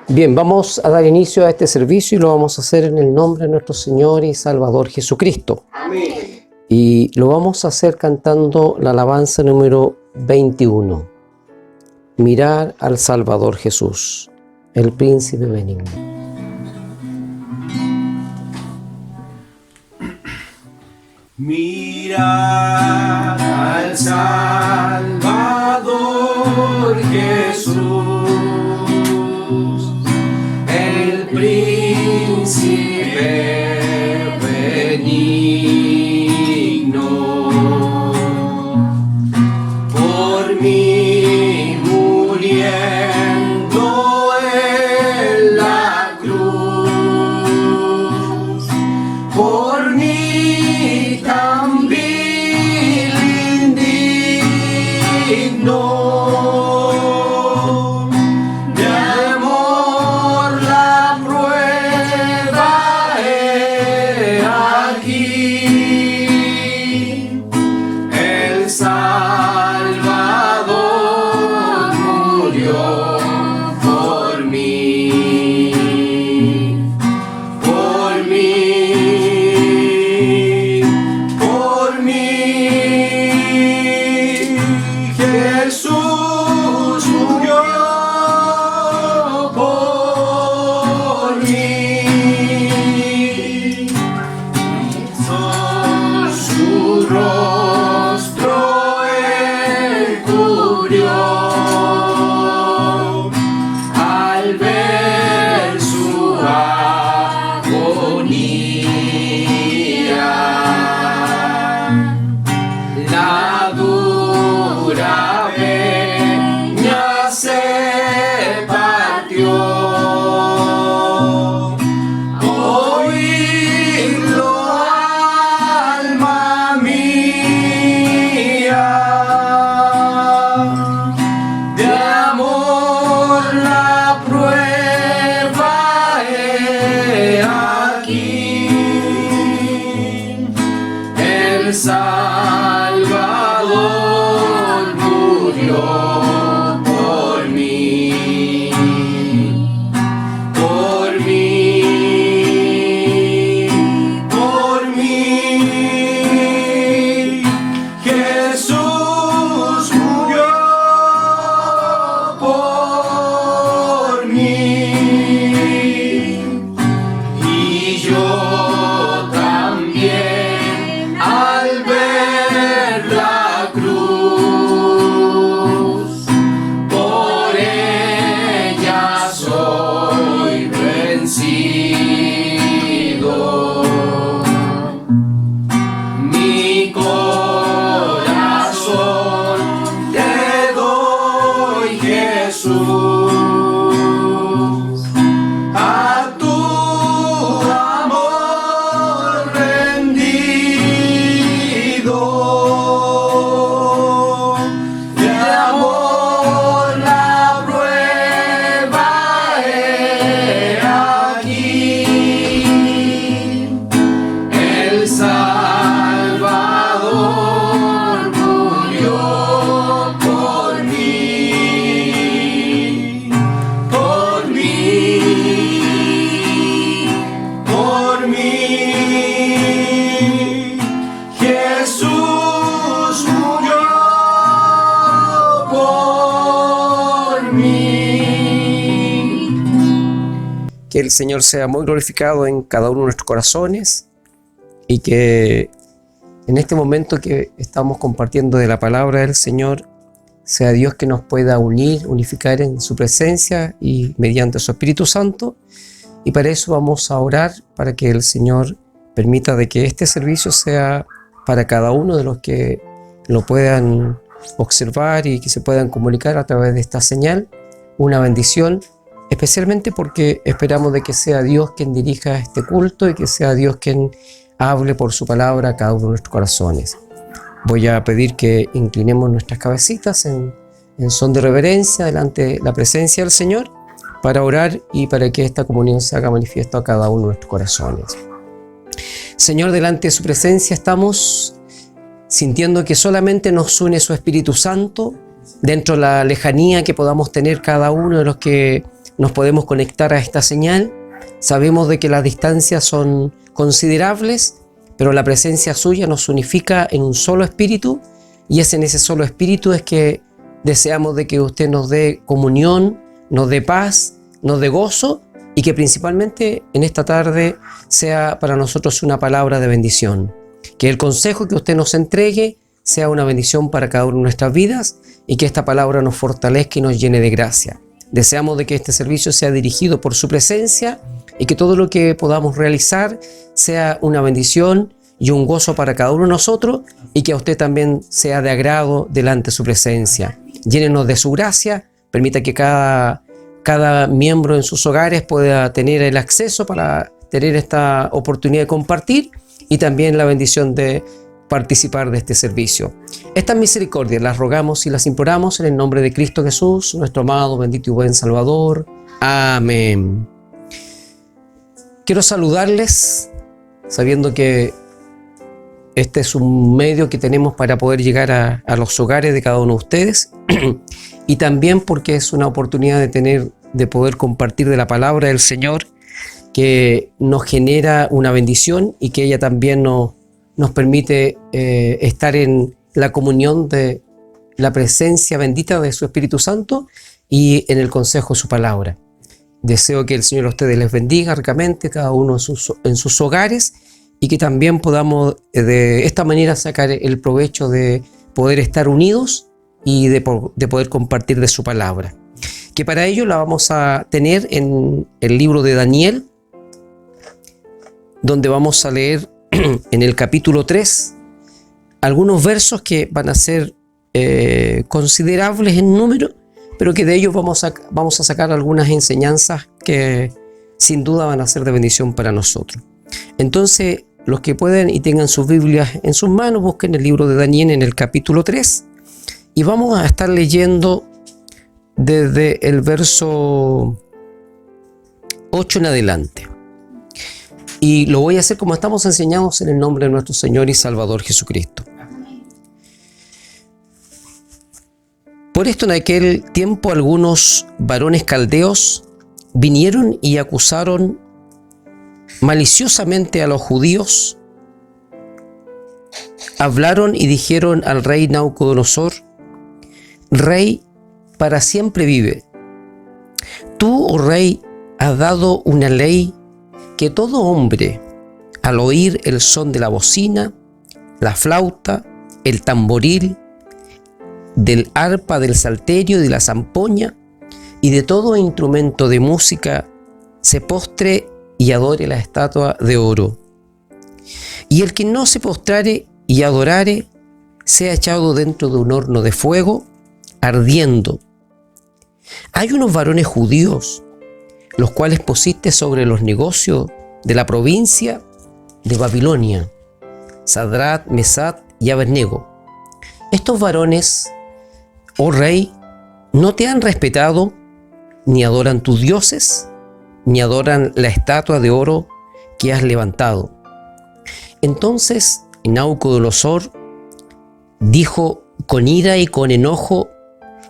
Bien, vamos a dar inicio a este servicio y lo vamos a hacer en el nombre de nuestro Señor y Salvador Jesucristo. Amén. Y lo vamos a hacer cantando la alabanza número 21. Mirar al Salvador Jesús, el príncipe benigno. Mirar al Salvador Jesús, el príncipe benigno, por mí muriendo en la cruz, por mí tan vil indigno. De amor la prueba he aquí, el Salvador murió por mí, por mí, por mí. Jesús murió por mí, con su rostro encubrió al ver su agonía. La dura peña se partió, oídlo, alma mía. De amor la prueba he aquí, el Salvador murió por mí, por mí, por mí. Jesús murió por mí, y yo también al ver la cruz, por ella soy vencido. Mi corazón te doy, Jesús, a tu amor rendido. De amor la prueba he aquí, el Salvador murió por mí, por mí, por mí. Jesús murió por mí. Que el Señor sea muy glorificado en cada uno de nuestros corazones y que en este momento que estamos compartiendo de la palabra del Señor, sea Dios que nos pueda unir, unificar en su presencia y mediante su Espíritu Santo. Y para eso vamos a orar, para que el Señor permita de que este servicio sea para cada uno de los que lo puedan observar y que se puedan comunicar a través de esta señal, una bendición, especialmente porque esperamos de que sea Dios quien dirija este culto y que sea Dios quien hable por su palabra a cada uno de nuestros corazones. Voy a pedir que inclinemos nuestras cabecitas en son de reverencia delante de la presencia del Señor, para orar y para que esta comunión se haga manifiesto a cada uno de nuestros corazones. Señor, delante de su presencia estamos sintiendo que solamente nos une su Espíritu Santo dentro de la lejanía que podamos tener cada uno de los que nos podemos conectar a esta señal. Sabemos de que las distancias son considerables, pero la presencia suya nos unifica en un solo espíritu, y es en ese solo espíritu es que deseamos de que usted nos dé comunión, nos dé paz, nos dé gozo, y que principalmente en esta tarde sea para nosotros una palabra de bendición. Que el consejo que usted nos entregue sea una bendición para cada una de nuestras vidas, y que esta palabra nos fortalezca y nos llene de gracia. Deseamos de que este servicio sea dirigido por su presencia, y que todo lo que podamos realizar sea una bendición y un gozo para cada uno de nosotros, y que a usted también sea de agrado delante de su presencia. Llénenos de su gracia, permita que cada miembro en sus hogares pueda tener el acceso para tener esta oportunidad de compartir, y también la bendición de participar de este servicio. Estas misericordias las rogamos y las imploramos en el nombre de Cristo Jesús, nuestro amado, bendito y buen Salvador. Amén. Quiero saludarles sabiendo que este es un medio que tenemos para poder llegar a los hogares de cada uno de ustedes y también porque es una oportunidad de poder compartir de la palabra del Señor, que nos genera una bendición y que ella también nos permite estar en la comunión de la presencia bendita de su Espíritu Santo y en el consejo de su palabra. Deseo que el Señor a ustedes les bendiga ricamente, cada uno en sus hogares, y que también podamos de esta manera sacar el provecho de poder estar unidos y de poder compartir de su palabra. Que para ello la vamos a tener en el libro de Daniel, donde vamos a leer en el capítulo 3 algunos versos que van a ser considerables en número, pero que de ellos vamos a sacar algunas enseñanzas que sin duda van a ser de bendición para nosotros. Entonces, los que pueden y tengan sus Biblias en sus manos, busquen el libro de Daniel en el capítulo 3 y vamos a estar leyendo desde el verso 8 en adelante. Y lo voy a hacer como estamos enseñados en el nombre de nuestro Señor y Salvador Jesucristo. Por esto en aquel tiempo algunos varones caldeos vinieron y acusaron maliciosamente a los judíos. Hablaron y dijeron al rey Nabucodonosor: Rey, para siempre vive. Tú, oh rey, has dado una ley que todo hombre, al oír el son de la bocina, la flauta, el tamboril, del arpa, del salterio, de la zampoña y de todo instrumento de música, se postre y adore la estatua de oro. Y el que no se postrare y adorare, sea echado dentro de un horno de fuego, ardiendo. Hay unos varones judíos, los cuales pusiste sobre los negocios de la provincia de Babilonia, Sadrat, Mesat y Abednego. Estos varones, oh rey, no te han respetado, ni adoran tus dioses, ni adoran la estatua de oro que has levantado. Entonces Nabucodonosor dijo con ira y con enojo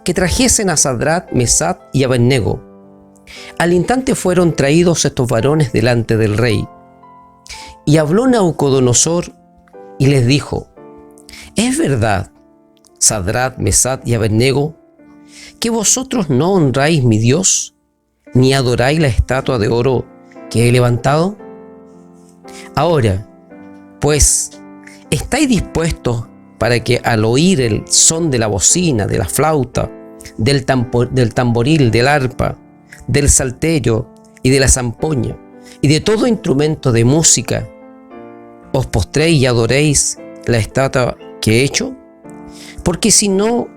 que trajesen a Sadrat, Mesat y Abednego. Al instante fueron traídos estos varones delante del rey. Y habló Nabucodonosor y les dijo: ¿Es verdad, Sadrat, Mesat y Abednego, que vosotros no honráis mi Dios, ni adoráis la estatua de oro que he levantado? Ahora, pues, ¿estáis dispuestos para que al oír el son de la bocina, de la flauta, del tamboril, del arpa, del salterio y de la zampoña y de todo instrumento de música, os postréis y adoréis la estatua que he hecho? Porque si no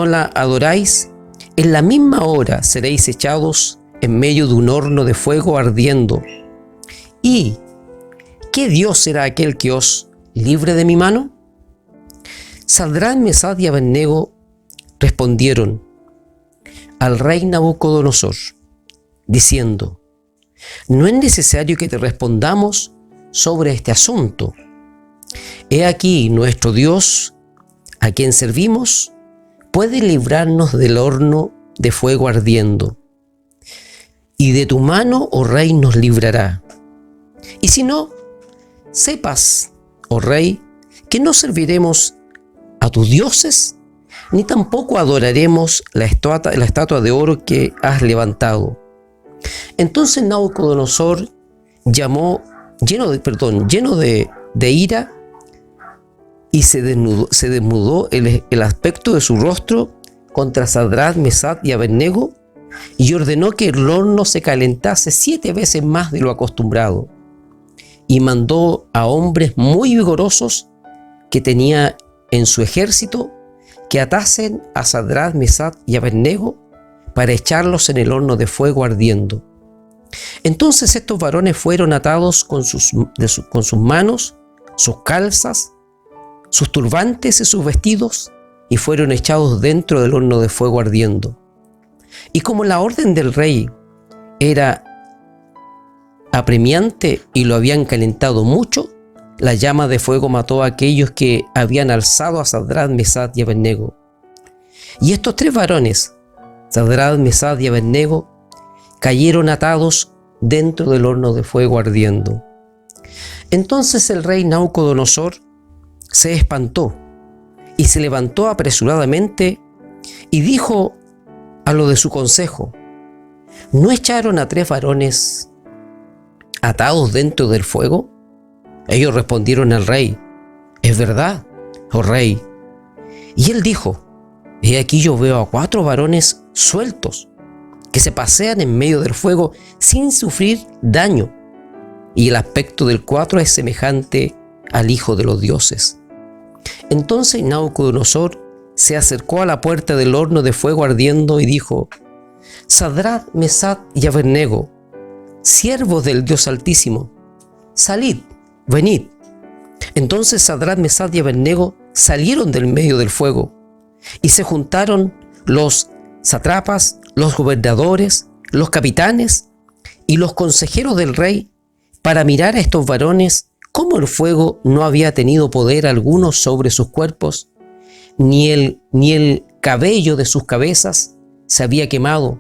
la adoráis, en la misma hora seréis echados en medio de un horno de fuego ardiendo. ¿Y qué Dios será aquel que os libre de mi mano? Sadrat, Mesat y Abednego respondieron al rey Nabucodonosor, diciendo: no es necesario que te respondamos sobre este asunto. He aquí nuestro Dios a quien servimos, puede librarnos del horno de fuego ardiendo. Y de tu mano, oh Rey, nos librará. Y si no, sepas, oh Rey, que no serviremos a tus dioses, ni tampoco adoraremos la estatua de oro que has levantado. Entonces Nabucodonosor llamó, lleno de ira, y se desnudó el aspecto de su rostro contra Sadrach, Mesach y Abednego, y ordenó que el horno se calentase 7 veces más de lo acostumbrado, y mandó a hombres muy vigorosos que tenía en su ejército que atasen a Sadrach, Mesach y Abednego para echarlos en el horno de fuego ardiendo. Entonces estos varones fueron atados con sus manos, sus calzas, sus turbantes y sus vestidos, y fueron echados dentro del horno de fuego ardiendo. Y como la orden del rey era apremiante y lo habían calentado mucho, la llama de fuego mató a aquellos que habían alzado a Sadrach, Mesach y Abednego. Y estos 3 varones, Sadrach, Mesach y Abednego, cayeron atados dentro del horno de fuego ardiendo. Entonces el rey Nabucodonosor se espantó y se levantó apresuradamente y dijo a lo de su consejo: ¿no echaron a 3 varones atados dentro del fuego? Ellos respondieron al rey: es verdad, oh rey. Y él dijo: he aquí yo veo a 4 varones sueltos que se pasean en medio del fuego sin sufrir daño, y el aspecto del 4 es semejante al Hijo de los dioses. Entonces Nabucodonosor se acercó a la puerta del horno de fuego ardiendo y dijo: Sadrach, Mesach y Abednego, siervos del Dios Altísimo, salid, venid. Entonces Sadrach, Mesach y Abednego salieron del medio del fuego, y se juntaron los sátrapas, los gobernadores, los capitanes y los consejeros del rey para mirar a estos varones cómo el fuego no había tenido poder alguno sobre sus cuerpos, ni el cabello de sus cabezas se había quemado,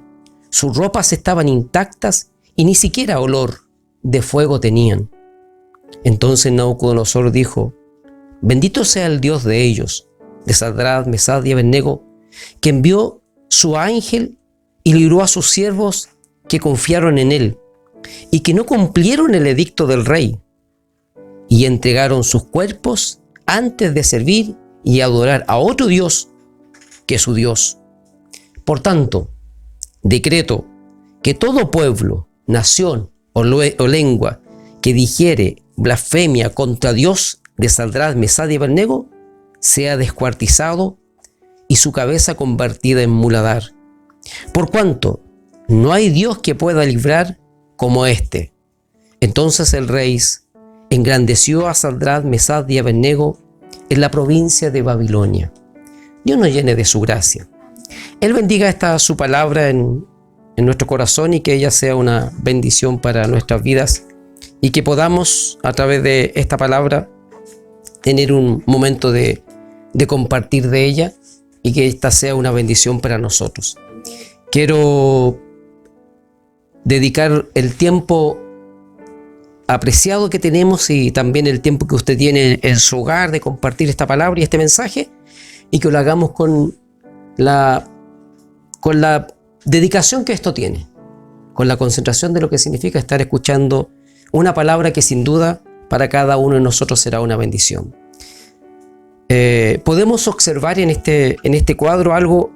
sus ropas estaban intactas y ni siquiera olor de fuego tenían. Entonces Nabucodonosor dijo: bendito sea el Dios de ellos, de Sadrach, Mesach y Abednego, que envió su ángel y libró a sus siervos que confiaron en él y que no cumplieron el edicto del rey y entregaron sus cuerpos antes de servir y adorar a otro Dios que su Dios. Por tanto, decreto que todo pueblo, nación o lengua que dijere blasfemia contra Dios de Sadrach, Mesach y Abednego sea descuartizado y su cabeza convertida en muladar, por cuanto no hay Dios que pueda librar como éste. Entonces el rey engrandeció a Sadrach, Mesach y Abednego en la provincia de Babilonia. Dios nos llene de su gracia. Él bendiga esta su palabra en nuestro corazón y que ella sea una bendición para nuestras vidas y que podamos a través de esta palabra tener un momento de compartir de ella y que esta sea una bendición para nosotros. Quiero dedicar el tiempo apreciado que tenemos y también el tiempo que usted tiene en su hogar de compartir esta palabra y este mensaje, y que lo hagamos con la dedicación que esto tiene, con la concentración de lo que significa estar escuchando una palabra que sin duda para cada uno de nosotros será una bendición. Podemos observar en este cuadro algo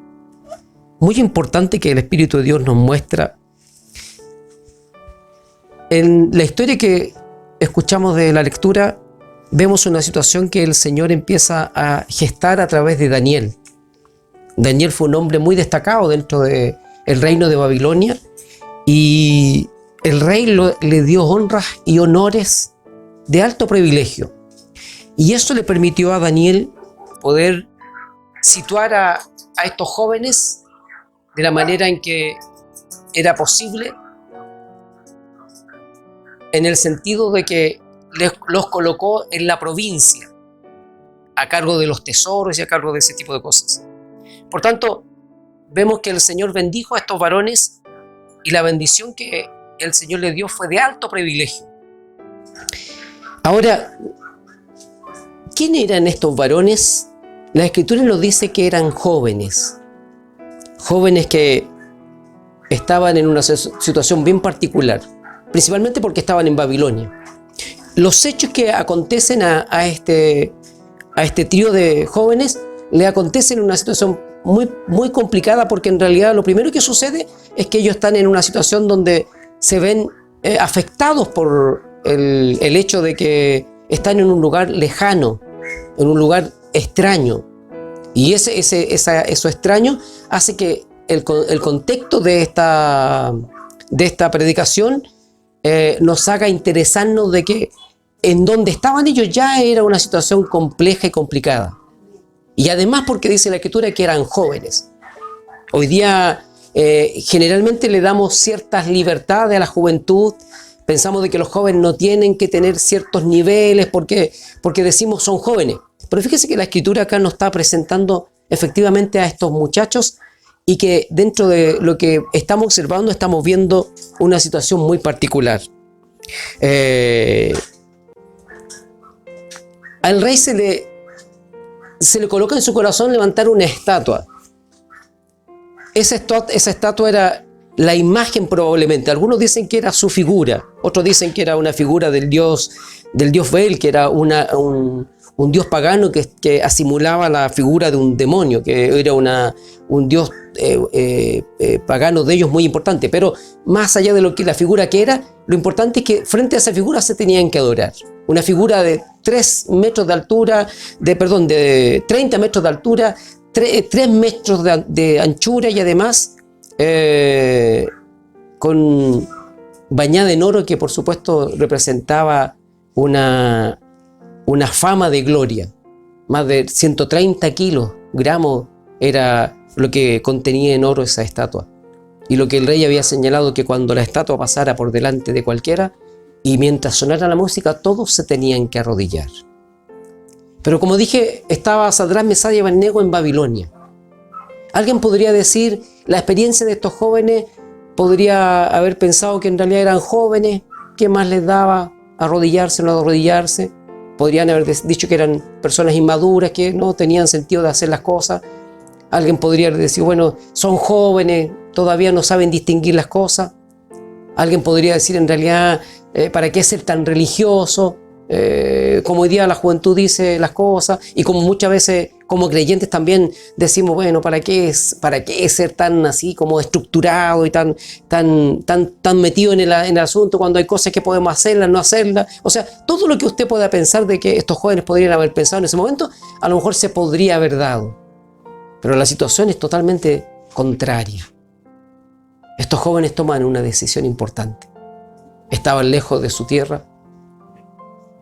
muy importante que el Espíritu de Dios nos muestra. En la historia que escuchamos de la lectura, vemos una situación que el Señor empieza a gestar a través de Daniel. Daniel fue un hombre muy destacado dentro del reino de Babilonia y el rey le dio honras y honores de alto privilegio. Y eso le permitió a Daniel poder situar a estos jóvenes de la manera en que era posible, en el sentido de que los colocó en la provincia. a cargo de los tesoros y a cargo de ese tipo de cosas. Por tanto, vemos que el Señor bendijo a estos varones y la bendición que el Señor les dio fue de alto privilegio. Ahora, ¿quién eran estos varones? La Escritura nos dice que eran jóvenes. Jóvenes que estaban en una situación bien particular, principalmente porque estaban en Babilonia. Los hechos que acontecen a este trío de jóvenes le acontecen en una situación muy complicada, porque en realidad lo primero que sucede es que ellos están en una situación donde se ven afectados por el hecho de que están en un lugar lejano, en un lugar extraño. Y eso extraño hace que el contexto de esta predicación nos haga interesarnos de que en donde estaban ellos ya era una situación compleja y complicada. Y además porque dice la Escritura que eran jóvenes. Hoy día generalmente le damos ciertas libertades a la juventud. Pensamos de que los jóvenes no tienen que tener ciertos niveles porque decimos son jóvenes. Pero fíjese que la Escritura acá nos está presentando efectivamente a estos muchachos y que dentro de lo que estamos observando estamos viendo una situación muy particular. Al rey se le coloca en su corazón levantar una estatua. Esa estatua era la imagen probablemente. Algunos dicen que era su figura, otros dicen que era una figura del dios Baal, que era un dios pagano que asimilaba la figura de un demonio, que era un dios pagano de ellos muy importante. Pero más allá de lo que la figura que era, lo importante es que frente a esa figura se tenían que adorar. Una figura de 3 metros de altura, de 30 metros de altura, 3 metros de anchura y además bañada en oro, que por supuesto representaba una fama de gloria. Más de 130 gramos era lo que contenía en oro esa estatua. Y lo que el rey había señalado, que cuando la estatua pasara por delante de cualquiera y mientras sonara la música, todos se tenían que arrodillar. Pero como dije, estaba Sadrach, Mesach y Abed-nego en Babilonia. Alguien podría decir, la experiencia de estos jóvenes podría haber pensado que en realidad eran jóvenes, ¿qué más les daba arrodillarse o no arrodillarse? Podrían haber dicho que eran personas inmaduras, que no tenían sentido de hacer las cosas. Alguien podría decir, bueno, son jóvenes, todavía no saben distinguir las cosas. Alguien podría decir, en realidad, ¿para qué ser tan religioso? Como hoy día la juventud dice las cosas, y como muchas veces como creyentes también decimos, bueno, ¿para qué ser tan así como estructurado y tan metido en el asunto cuando hay cosas que podemos hacerlas, no hacerlas? O sea, todo lo que usted pueda pensar de que estos jóvenes podrían haber pensado en ese momento, a lo mejor se podría haber dado. Pero la situación es totalmente contraria. Estos jóvenes toman una decisión importante. Estaban lejos de su tierra.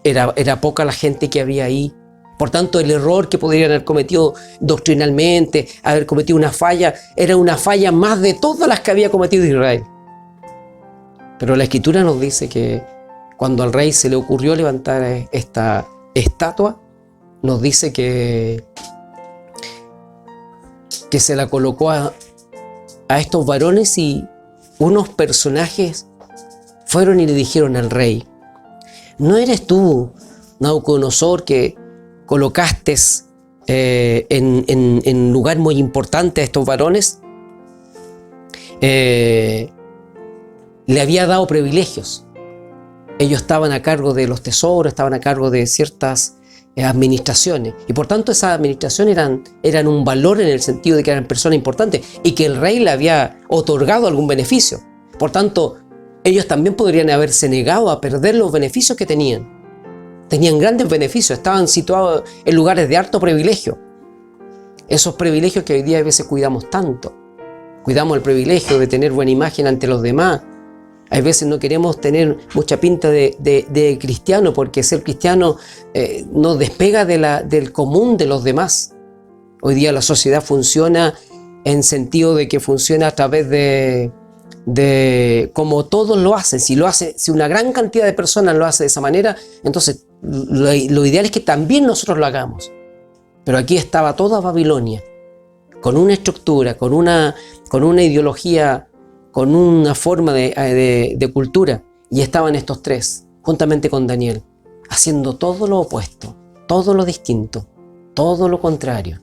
Era poca la gente que había ahí. Por tanto, el error que podrían haber cometido doctrinalmente, haber cometido una falla, era una falla más de todas las que había cometido Israel. Pero la Escritura nos dice que cuando al rey se le ocurrió levantar esta estatua, nos dice que se la colocó a estos varones, y unos personajes fueron y le dijeron al rey: ¿no eres tú, Nabucodonosor, que colocaste en lugar muy importante a estos varones? Le había dado privilegios. Ellos estaban a cargo de los tesoros, estaban a cargo de ciertas administraciones, y por tanto esas administraciones eran un valor en el sentido de que eran personas importantes y que el rey le había otorgado algún beneficio. Por tanto, ellos también podrían haberse negado a perder los beneficios que tenían. Tenían grandes beneficios, estaban situados en lugares de alto privilegio. Esos privilegios que hoy día a veces cuidamos tanto. Cuidamos el privilegio de tener buena imagen ante los demás. A veces no queremos tener mucha pinta de cristiano, porque ser cristiano nos despega del común de los demás. Hoy día la sociedad funciona en sentido de que funciona a través de como todos lo hacen. Si una gran cantidad de personas lo hace de esa manera, entonces lo ideal es que también nosotros lo hagamos. Pero aquí estaba toda Babilonia, con una estructura, con una ideología, con una forma de cultura. Y estaban estos tres, juntamente con Daniel, haciendo todo lo opuesto, todo lo distinto, todo lo contrario.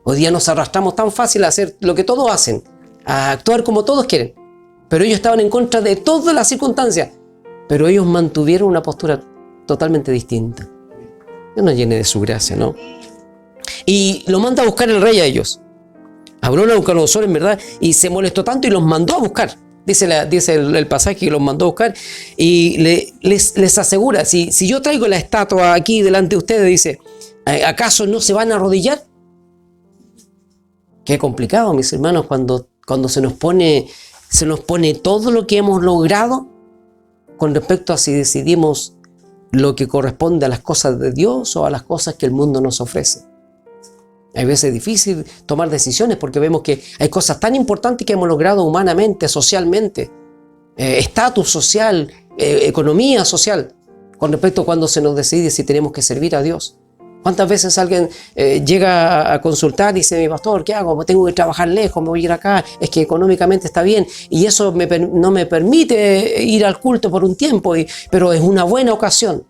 Hoy día nos arrastramos tan fácil a hacer lo que todos hacen, a actuar como todos quieren. Pero ellos estaban en contra de todas las circunstancias. Pero ellos mantuvieron una postura totalmente distinta. Dios nos llene de su gracia, ¿no? Y lo manda a buscar el rey a ellos. Habló a Nabucodonosor, en verdad, y se molestó tanto y los mandó a buscar. Dice el pasaje que los mandó a buscar y les asegura, si yo traigo la estatua aquí delante de ustedes, dice, ¿acaso no se van a arrodillar? Qué complicado, mis hermanos, cuando se nos pone todo lo que hemos logrado con respecto a si decidimos lo que corresponde a las cosas de Dios o a las cosas que el mundo nos ofrece. Hay veces difícil tomar decisiones porque vemos que hay cosas tan importantes que hemos logrado humanamente, socialmente, estatus social, economía social, con respecto a cuando se nos decide si tenemos que servir a Dios. ¿Cuántas veces alguien llega a consultar y dice, mi pastor, ¿qué hago? Tengo que trabajar lejos, me voy a ir acá, es que económicamente está bien y eso no me permite ir al culto por un tiempo, pero es una buena ocasión?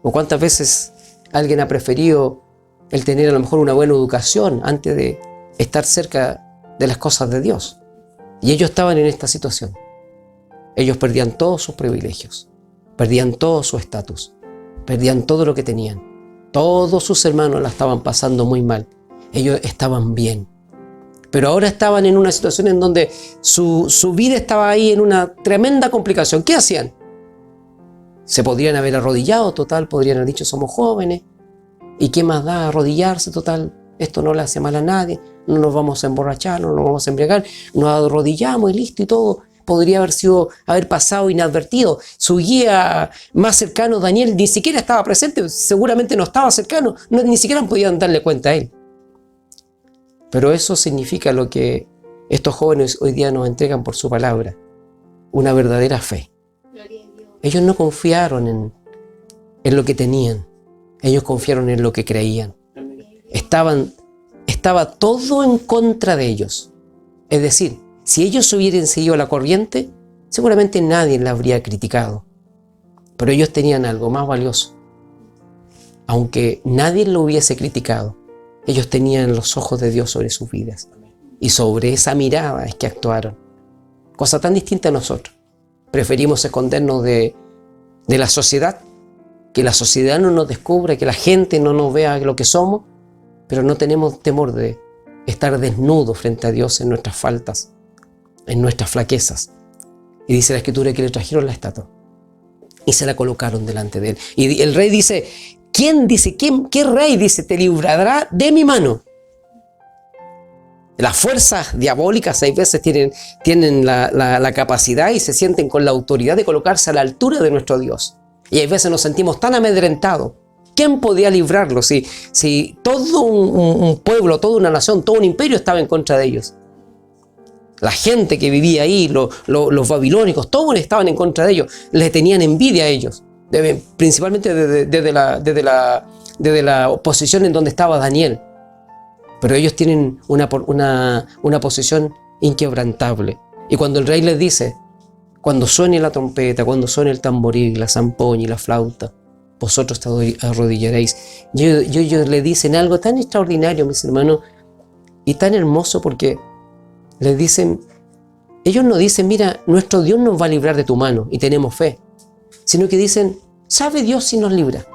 ¿O cuántas veces alguien ha preferido el tener a lo mejor una buena educación antes de estar cerca de las cosas de Dios? Y ellos estaban en esta situación. Ellos perdían todos sus privilegios, perdían todo su estatus, perdían todo lo que tenían. Todos sus hermanos la estaban pasando muy mal. Ellos estaban bien. Pero ahora estaban en una situación en donde su vida estaba ahí en una tremenda complicación. ¿Qué hacían? Se podrían haber arrodillado, total, podrían haber dicho, somos jóvenes. ¿Y qué más da arrodillarse, total? Esto no le hace mal a nadie, no nos vamos a emborrachar, no nos vamos a embriagar, nos arrodillamos y listo y todo. Podría haber pasado inadvertido. Su guía más cercano, Daniel, ni siquiera estaba presente, seguramente no estaba cercano, ni siquiera podían darle cuenta a él. Pero eso significa lo que estos jóvenes hoy día nos entregan por su palabra, una verdadera fe. Ellos no confiaron en lo que tenían, ellos confiaron en lo que creían. Estaba todo en contra de ellos. Es decir, si ellos hubieran seguido la corriente, seguramente nadie la habría criticado. Pero ellos tenían algo más valioso. Aunque nadie lo hubiese criticado, ellos tenían los ojos de Dios sobre sus vidas. Y sobre esa mirada es que actuaron. Cosa tan distinta a nosotros. Preferimos escondernos de la sociedad, que la sociedad no nos descubra, que la gente no nos vea lo que somos, pero no tenemos temor de estar desnudos frente a Dios en nuestras faltas, en nuestras flaquezas. Y dice la Escritura que le trajeron la estatua y se la colocaron delante de él. Y el rey dice, ¿qué rey dice te librará de mi mano? Las fuerzas diabólicas a veces tienen la capacidad y se sienten con la autoridad de colocarse a la altura de nuestro Dios. Y a veces nos sentimos tan amedrentados. ¿Quién podía librarlo si todo un pueblo, toda una nación, todo un imperio estaba en contra de ellos? La gente que vivía ahí, los babilónicos, todos estaban en contra de ellos. Les tenían envidia a ellos, principalmente desde la posición en donde estaba Daniel. Pero ellos tienen una posición inquebrantable. Y cuando el rey les dice, cuando suene la trompeta, cuando suene el tamboril, la zampoña y la flauta, vosotros te arrodillaréis. Ellos le dicen algo tan extraordinario, mis hermanos, y tan hermoso, porque les dicen, ellos no dicen, mira, nuestro Dios nos va a librar de tu mano y tenemos fe, sino que dicen, ¿sabe Dios si nos libra?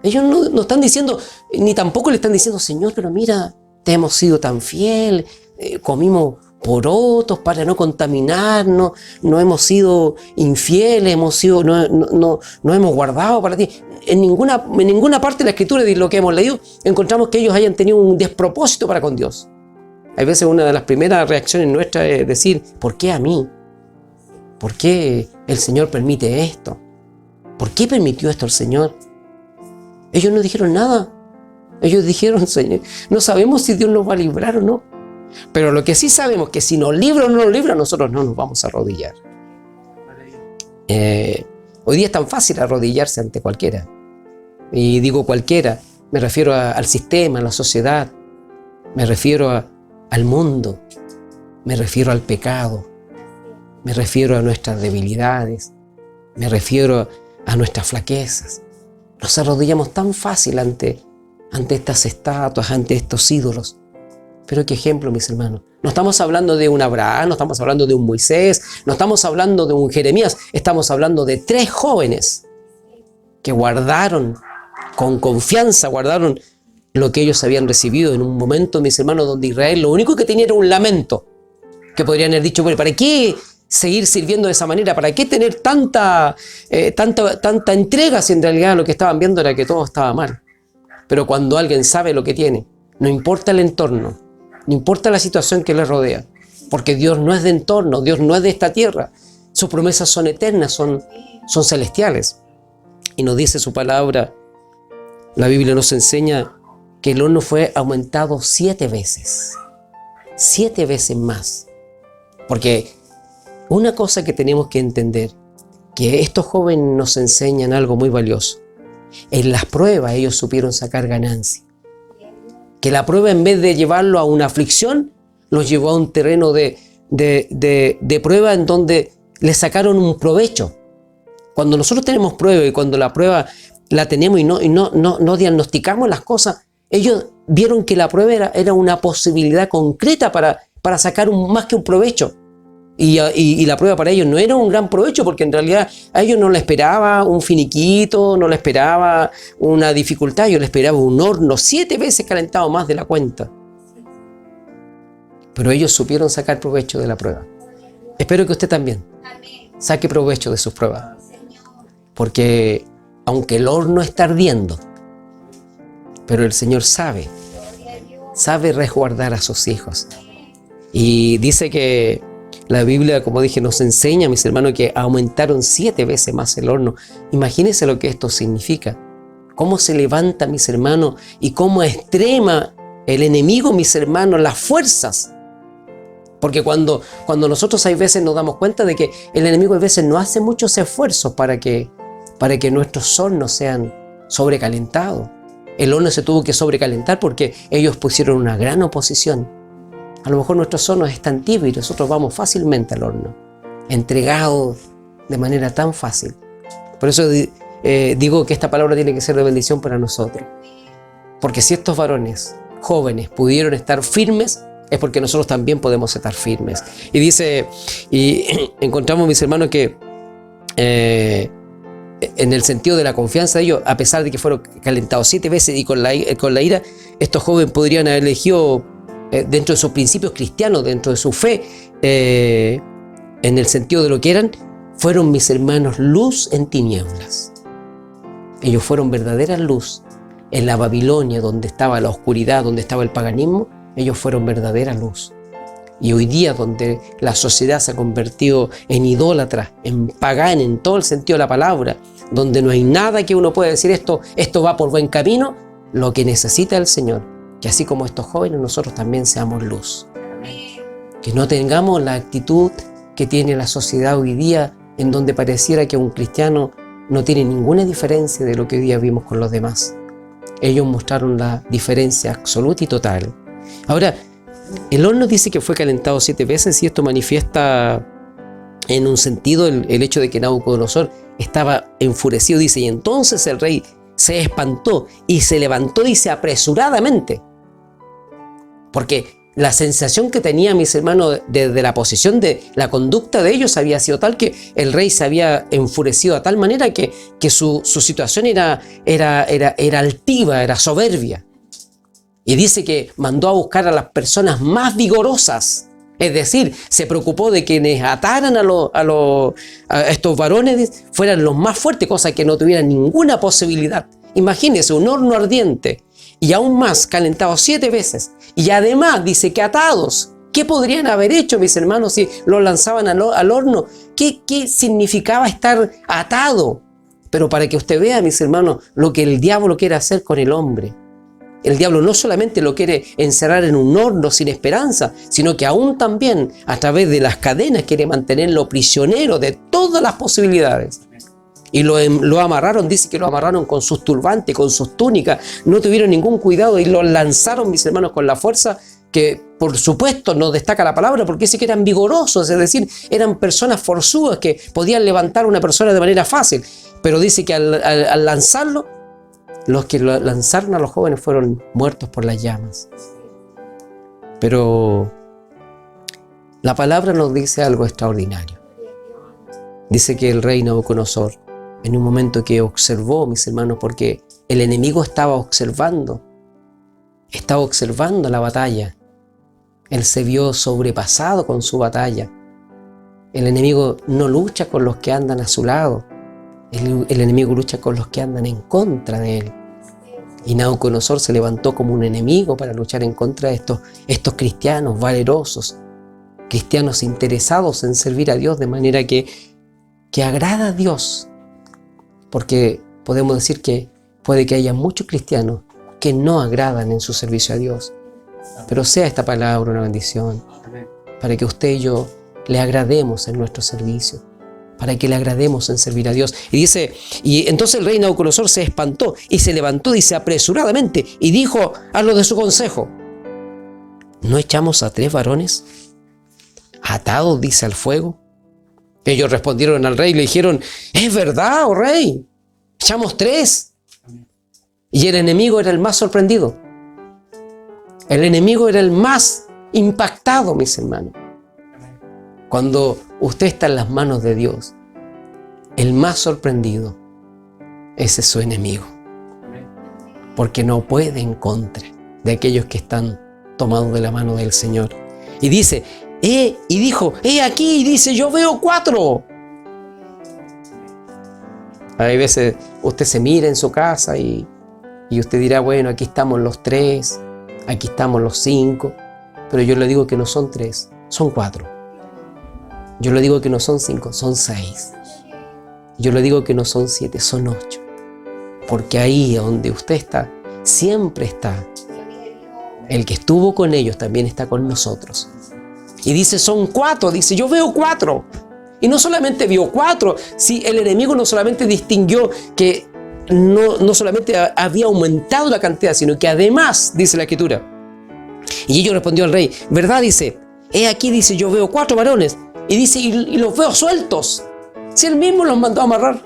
Ellos no están diciendo, ni tampoco le están diciendo, Señor, pero mira, te hemos sido tan fiel, comimos porotos para no contaminarnos, no hemos sido infieles, no hemos guardado para ti. En ninguna parte de la Escritura de lo que hemos leído encontramos que ellos hayan tenido un despropósito para con Dios. Hay veces una de las primeras reacciones nuestras es decir, ¿por qué a mí? ¿Por qué el Señor permite esto? ¿Por qué permitió esto el Señor? Ellos no dijeron nada. Ellos dijeron, Señor, no sabemos si Dios nos va a librar o no. Pero lo que sí sabemos es que si nos libra o no nos libra, nosotros no nos vamos a arrodillar. Hoy día es tan fácil arrodillarse ante cualquiera. Y digo cualquiera, Me refiero al sistema, a la sociedad. Me refiero al mundo. Me refiero al pecado. Me refiero a nuestras debilidades. Me refiero a nuestras flaquezas. Nos arrodillamos tan fácil ante estas estatuas, ante estos ídolos. Pero qué ejemplo, mis hermanos. No estamos hablando de un Abraham, no estamos hablando de un Moisés, no estamos hablando de un Jeremías. Estamos hablando de 3 jóvenes que guardaron con confianza, guardaron lo que ellos habían recibido en un momento, mis hermanos, donde Israel lo único que tenía era un lamento. Que podrían haber dicho, bueno, ¿para qué seguir sirviendo de esa manera? ¿Para qué tener tanta entrega si en realidad lo que estaban viendo era que todo estaba mal? Pero cuando alguien sabe lo que tiene, no importa el entorno, no importa la situación que le rodea, porque Dios no es de entorno, Dios no es de esta tierra. Sus promesas son eternas, son celestiales. Y nos dice su palabra, la Biblia nos enseña que el horno fue aumentado 7 veces. 7 veces más. Porque una cosa que tenemos que entender, que estos jóvenes nos enseñan algo muy valioso. En las pruebas ellos supieron sacar ganancia. Que la prueba, en vez de llevarlo a una aflicción, los llevó a un terreno de prueba en donde le sacaron un provecho. Cuando nosotros tenemos prueba y cuando la prueba la tenemos y no diagnosticamos las cosas, ellos vieron que la prueba era una posibilidad concreta para sacar más que un provecho. Y la prueba para ellos no era un gran provecho, porque en realidad a ellos no les esperaba un finiquito, no les esperaba una dificultad, ellos les esperaba un horno 7 veces calentado más de la cuenta. Pero ellos supieron sacar provecho de la prueba. Espero que usted también saque provecho de sus pruebas. Porque aunque el horno está ardiendo, pero el Señor sabe resguardar a sus hijos. Y dice que la Biblia, como dije, nos enseña, mis hermanos, que aumentaron 7 veces más el horno. Imagínense lo que esto significa. Cómo se levanta, mis hermanos, y cómo extrema el enemigo, mis hermanos, las fuerzas. Porque cuando nosotros hay veces nos damos cuenta de que el enemigo a veces no hace muchos esfuerzos para que nuestros hornos sean sobrecalentados. El horno se tuvo que sobrecalentar porque ellos pusieron una gran oposición. A lo mejor nuestros hornos están tibios y nosotros vamos fácilmente al horno, entregados de manera tan fácil. Por eso digo que esta palabra tiene que ser de bendición para nosotros. Porque si estos varones jóvenes pudieron estar firmes, es porque nosotros también podemos estar firmes. Y dice, y encontramos, mis hermanos, que en el sentido de la confianza de ellos, a pesar de que fueron calentados 7 veces y con la ira, estos jóvenes podrían haber elegido dentro de sus principios cristianos, dentro de su fe, en el sentido de lo que eran, fueron, mis hermanos, luz en tinieblas. Ellos fueron verdadera luz. En la Babilonia, donde estaba la oscuridad, donde estaba el paganismo, ellos fueron verdadera luz. Y hoy día, donde la sociedad se ha convertido en idólatra, en pagana, en todo el sentido de la palabra, donde no hay nada que uno pueda decir esto va por buen camino, lo que necesita el Señor, que así como estos jóvenes, nosotros también seamos luz. Que no tengamos la actitud que tiene la sociedad hoy día, en donde pareciera que un cristiano no tiene ninguna diferencia de lo que hoy día vimos con los demás. Ellos mostraron la diferencia absoluta y total. Ahora, el horno dice que fue calentado 7 veces y esto manifiesta en un sentido el hecho de que Nabucodonosor estaba enfurecido. Dice, y entonces el rey se espantó y se levantó, dice, apresuradamente. Porque la sensación que tenía, mis hermanos, desde la posición de la conducta de ellos había sido tal que el rey se había enfurecido a tal manera que su situación era altiva, era soberbia. Y dice que mandó a buscar a las personas más vigorosas. Es decir, se preocupó de quienes ataran a estos varones fueran los más fuertes, cosa que no tuvieran ninguna posibilidad. Imagínense, un horno ardiente y aún más calentado 7 veces. Y además dice que atados. ¿Qué podrían haber hecho, mis hermanos, si los lanzaban al horno? ¿Qué significaba estar atado? Pero para que usted vea, mis hermanos, lo que el diablo quiere hacer con el hombre. El diablo no solamente lo quiere encerrar en un horno sin esperanza, sino que aún también a través de las cadenas quiere mantenerlo prisionero de todas las posibilidades. Y lo amarraron, dice que lo amarraron con sus turbantes, con sus túnicas, no tuvieron ningún cuidado y lo lanzaron, mis hermanos, con la fuerza que por supuesto no destaca la palabra, porque dice que eran vigorosos, es decir, eran personas forzudas que podían levantar a una persona de manera fácil, pero dice que al lanzarlo, los que lo lanzaron a los jóvenes fueron muertos por las llamas. Pero la palabra nos dice algo extraordinario. Dice que el rey Nabucodonosor, en un momento que observó, mis hermanos, porque el enemigo estaba observando la batalla. Él se vio sobrepasado con su batalla. El enemigo no lucha con los que andan a su lado. El enemigo lucha con los que andan en contra de él. Y Nabucodonosor se levantó como un enemigo para luchar en contra de estos cristianos valerosos, cristianos interesados en servir a Dios de manera que agrada a Dios. Porque podemos decir que puede que haya muchos cristianos que no agradan en su servicio a Dios. Pero sea esta palabra una bendición para que usted y yo le agrademos en nuestro servicio, para que le agrademos en servir a Dios. Y dice, y entonces el rey Nabucodonosor se espantó y se levantó, dice, apresuradamente, y dijo a los de su consejo: ¿no echamos a 3 varones atados, dice, al fuego? Ellos respondieron al rey y le dijeron: es verdad, oh rey, echamos 3. Y el enemigo era el más sorprendido. El enemigo era el más impactado, mis hermanos. Cuando usted está en las manos de Dios, el más sorprendido, ese es su enemigo. Porque no puede en contra de aquellos que están tomados de la mano del Señor. Y dice, y dijo, aquí, dice, yo veo 4. Hay veces usted se mira en su casa y usted dirá, bueno, aquí estamos los 3, aquí estamos los 5, pero yo le digo que no son 3, son 4. Yo le digo que no son 5, son 6. Yo le digo que no son 7, son 8. Porque ahí donde usted está, siempre está. El que estuvo con ellos también está con nosotros. Y dice, son 4, dice, yo veo 4. Y no solamente vio 4, si el enemigo no solamente distinguió que no solamente había aumentado la cantidad, sino que además, dice la Escritura. Y ellos respondió al rey, ¿verdad? Dice, aquí, dice, yo veo 4 varones. Y dice, y los veo sueltos. Si él mismo los mandó a amarrar.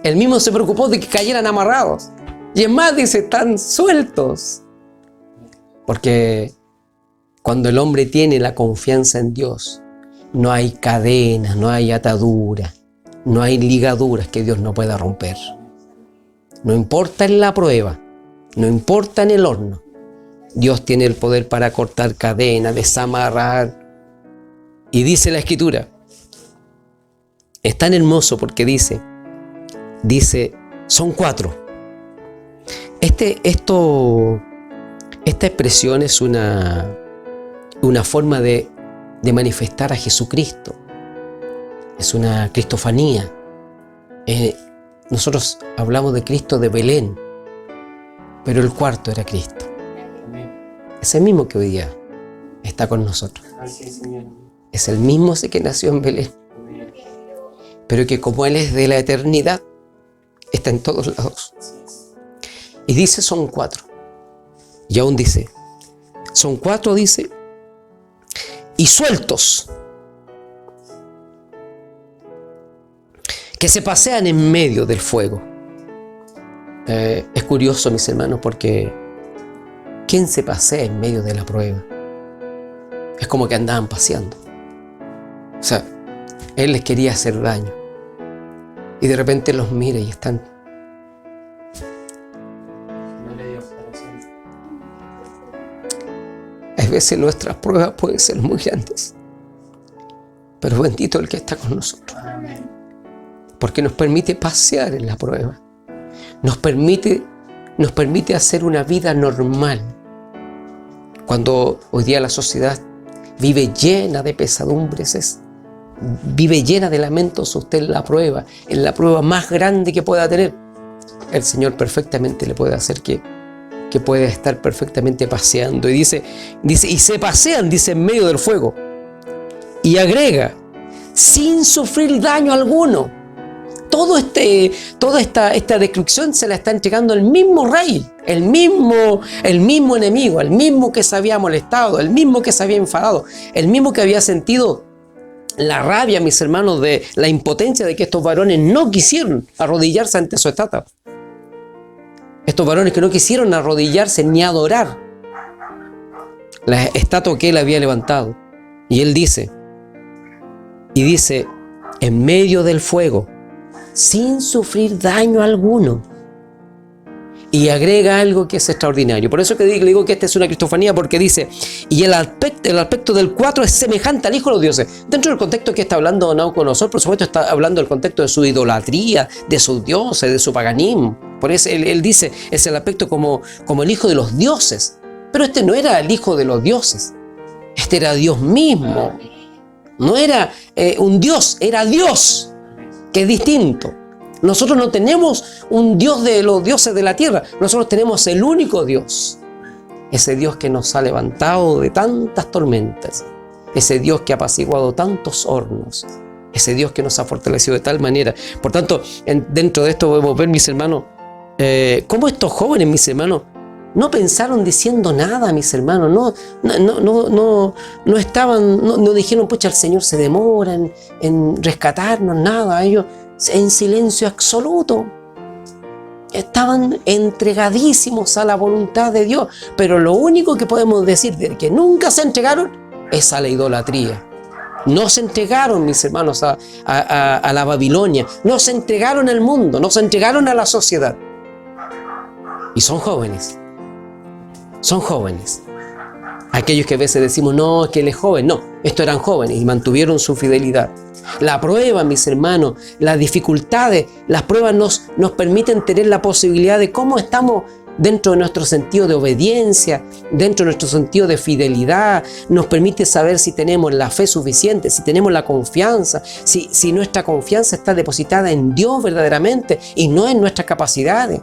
Él mismo se preocupó de que cayeran amarrados. Y es más, dice, están sueltos. Porque cuando el hombre tiene la confianza en Dios, no hay cadenas, no hay ataduras, no hay ligaduras que Dios no pueda romper. No importa en la prueba, no importa en el horno. Dios tiene el poder para cortar cadenas, desamarrar. Y dice la Escritura, es tan hermoso porque dice, son 4. Esta expresión es una forma de manifestar a Jesucristo. Es una cristofanía. Nosotros hablamos de Cristo de Belén, pero el 4 era Cristo. Es el mismo que hoy día está con nosotros. Es el mismo que nació en Belén, pero que como Él es de la eternidad, está en todos lados. Y dice, son 4. Y aún dice, son 4, dice, y sueltos, que se pasean en medio del fuego. Es curioso, mis hermanos, porque ¿quién se pasea en medio de la prueba? Es como que andaban paseando. O sea, Él les quería hacer daño. Y de repente los mira y están... A veces nuestras pruebas pueden ser muy grandes, pero bendito el que está con nosotros. Porque nos permite pasear en la prueba. Nos permite hacer una vida normal. Cuando hoy día la sociedad vive llena de pesadumbres, vive llena de lamentos, usted en la prueba más grande que pueda tener, el Señor perfectamente le puede hacer que pueda estar perfectamente paseando. Y dice, y se pasean, dice, en medio del fuego. Y agrega, sin sufrir daño alguno. toda esta destrucción se la está entregando el mismo rey, el mismo enemigo, el mismo que se había molestado, el mismo que se había enfadado, el mismo que había sentido la rabia, mis hermanos, de la impotencia de que estos varones no quisieron arrodillarse ante su estatua. Estos varones que no quisieron arrodillarse ni adorar la estatua que él había levantado. Y él dice, en medio del fuego, sin sufrir daño alguno. Y agrega algo que es extraordinario. Por eso que digo que esta es una cristofanía, porque dice, y el aspecto del 4 es semejante al Hijo de los Dioses. Dentro del contexto que está hablando Nabucodonosor, por supuesto está hablando del contexto de su idolatría, de sus dioses, de su paganismo. Por eso él dice, es el aspecto como el Hijo de los Dioses. Pero este no era el Hijo de los Dioses. Este era Dios mismo. No era un Dios, era Dios, que es distinto. Nosotros no tenemos un Dios de los dioses de la tierra. Nosotros tenemos el único Dios. Ese Dios que nos ha levantado de tantas tormentas. Ese Dios que ha apaciguado tantos hornos. Ese Dios que nos ha fortalecido de tal manera. Por tanto, dentro de esto podemos ver, mis hermanos, cómo estos jóvenes, mis hermanos, no pensaron diciendo nada, mis hermanos. No estaban, no dijeron, pucha, el Señor se demora en rescatarnos, nada. Ellos en silencio absoluto. Estaban entregadísimos a la voluntad de Dios. Pero lo único que podemos decir de que nunca se entregaron es a la idolatría. No se entregaron, mis hermanos, a la Babilonia. No se entregaron al mundo. No se entregaron a la sociedad. Y son jóvenes. Son jóvenes. Aquellos que a veces decimos, no, es que él es joven. No, estos eran jóvenes y mantuvieron su fidelidad. La prueba, mis hermanos, las dificultades, las pruebas nos permiten tener la posibilidad de cómo estamos dentro de nuestro sentido de obediencia, dentro de nuestro sentido de fidelidad. Nos permite saber si tenemos la fe suficiente, si tenemos la confianza, si nuestra confianza está depositada en Dios verdaderamente y no en nuestras capacidades.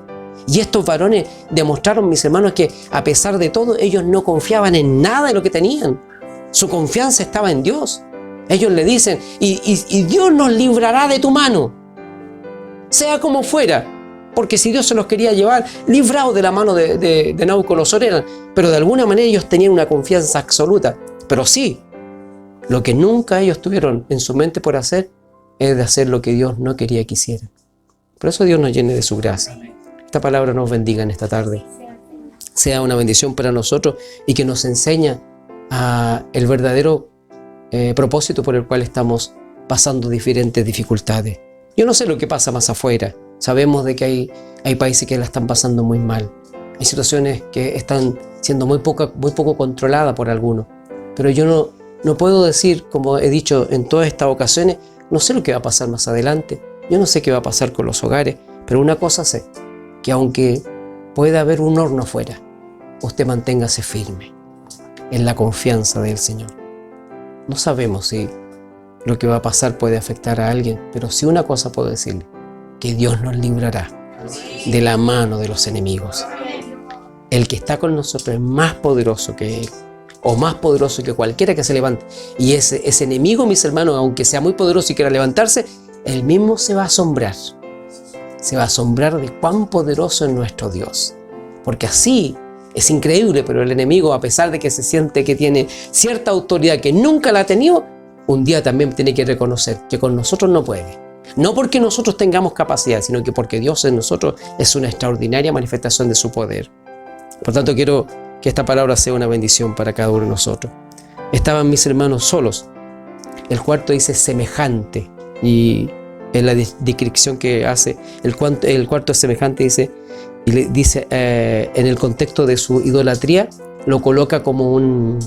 Y estos varones demostraron, mis hermanos, que a pesar de todo, ellos no confiaban en nada de lo que tenían. Su confianza estaba en Dios. Ellos le dicen, y Dios nos librará de tu mano, sea como fuera. Porque si Dios se los quería llevar, librados de la mano de Nabucodonosor eran. Pero de alguna manera ellos tenían una confianza absoluta. Pero sí, lo que nunca ellos tuvieron en su mente por hacer, es de hacer lo que Dios no quería que hicieran. Por eso Dios nos llene de su gracia. Esta palabra nos bendiga en esta tarde. Sea una bendición para nosotros y que nos enseña el verdadero propósito por el cual estamos pasando diferentes dificultades. Yo no sé lo que pasa más afuera. Sabemos de que hay países que la están pasando muy mal. Hay situaciones que están siendo muy poco controladas por algunos. Pero yo no puedo decir, como he dicho en todas estas ocasiones, no sé lo que va a pasar más adelante. Yo no sé qué va a pasar con los hogares. Pero una cosa sé, que aunque pueda haber un horno afuera, usted manténgase firme en la confianza del Señor. No sabemos si lo que va a pasar puede afectar a alguien, pero sí una cosa puedo decirle, que Dios nos librará de la mano de los enemigos. El que está con nosotros es más poderoso que Él, o más poderoso que cualquiera que se levante. Y ese enemigo, mis hermanos, aunque sea muy poderoso y quiera levantarse, él mismo se va a asombrar. Se va a asombrar de cuán poderoso es nuestro Dios. Porque así es increíble, pero el enemigo, a pesar de que se siente que tiene cierta autoridad que nunca la ha tenido, un día también tiene que reconocer que con nosotros no puede. No porque nosotros tengamos capacidad, sino que porque Dios en nosotros es una extraordinaria manifestación de su poder. Por tanto, quiero que esta palabra sea una bendición para cada uno de nosotros. Estaban mis hermanos solos. El cuarto dice semejante, y en la descripción que hace, el cuarto es semejante, dice en el contexto de su idolatría, lo coloca como un